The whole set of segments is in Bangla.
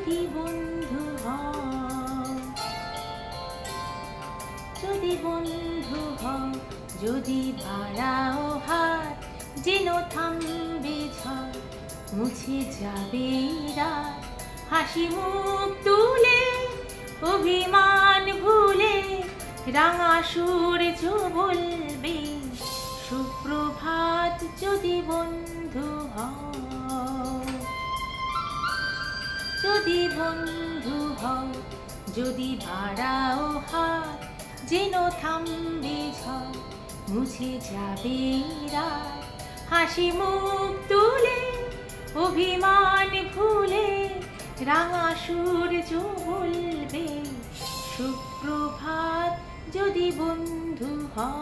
যদি বন্ধু হও, যদি বন্ধু হও, যদি বাড়াও হাত, যেন থামবে ঝড়, মুছে যাবে রাত। হাসি মুখ তুলে, অভিমান ভুলে, রাঙা সূর্য বলবে সুপ্রভাত। যদি বন্ধু হও, যদি বন্ধু হও, যদি বাড়াও হাত, যেন থামবে ঝড়, মুছে যাবে রাত। হাসি মুখ তুলে, অভিমান ভুলে, রাঙা সূর্য বলবে সুপ্রভাত। যদি বন্ধু হও।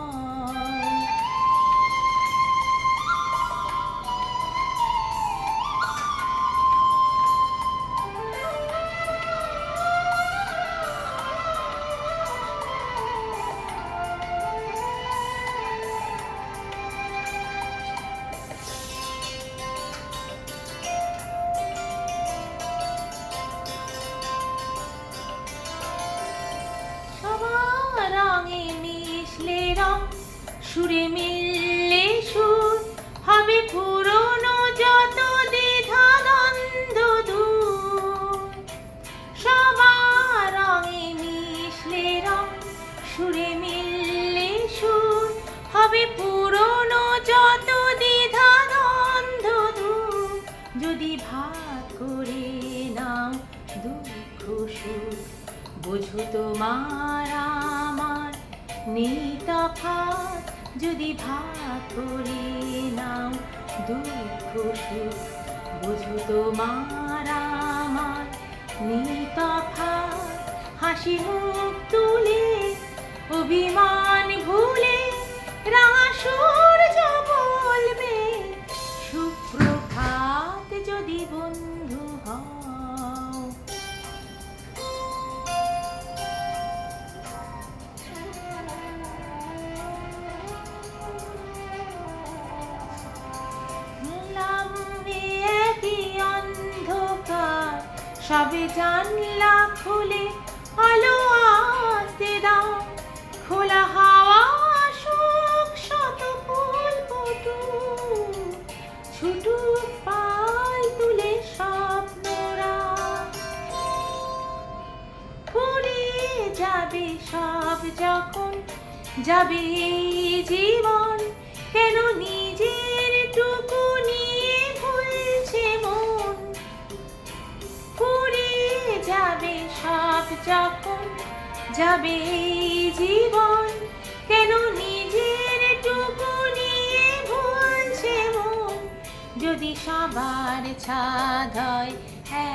রঙে মিশলে রং, সুরে মিললে সুর, হবে পুরনো যত দ্বিধা দ্বন্দ্ব দূর। সবার রঙে মিশলে রং, সুরে মিললে সুর, হবে পুরনো যত দ্বিধা দ্বন্দ্ব দূর। যদি ভাগ করে নাও দুঃখ সুখ, বুঝো তোমার আমার নেই তফাৎ। যদি ভাগ করে নাও দুঃখ সুখ, বুঝো তোমার আমার নেই তফাৎ। হাসি মুখ তুলে, অভিমান ভুলে, রাঙা সূর্য বলবে সুপ্রভাত। যদি বন্ধু হও। সবে জানলা খুলে আলো আসতে দাও, খোলা হাওয়া আসুক, শত ফুল ফুটুক, ছুটুক পাল তুলে স্বপ্নরা। ফুরিয়ে যাবে সব যখন, যাবে এই জীবন, কেন নিজের টুকু নিয়ে ভুলছে মন। যাবে সব যখন, যাবে এই জীবন, কেন নিজের টুকু নিয়ে ভুলছে মন। যদি সবার ছাদ হয়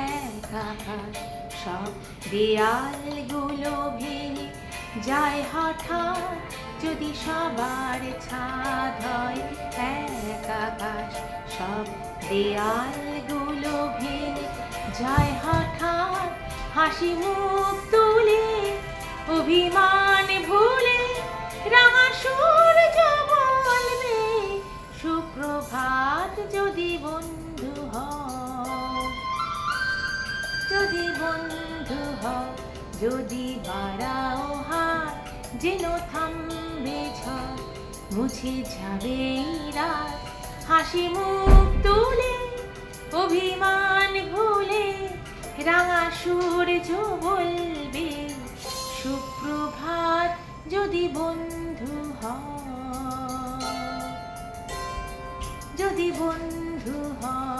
এক আকাশ, সব দেয়ালগুলো ভেঙে যায় হঠাৎ। যদি সবার ছাদ হয় এক আকাশ, সব দেয়ালগুলো ভেঙে যায় হঠাৎ। হাসি মুখ তুলে, অভিমান ভুলে, রাঙা সূর্য বলবে সুপ্রভাত। যদি বন্ধু হও, যদি বন্ধু হও, যদি বাড়াও হাত, যেন থামবে ঝড়, মুছে যাবে রাত। হাসি মুখ তুলে, অভিমান ভুলে, রাঙা সূর্য বলবে সুপ্রভাত। যদি বন্ধু হও, যদি বন্ধু হও।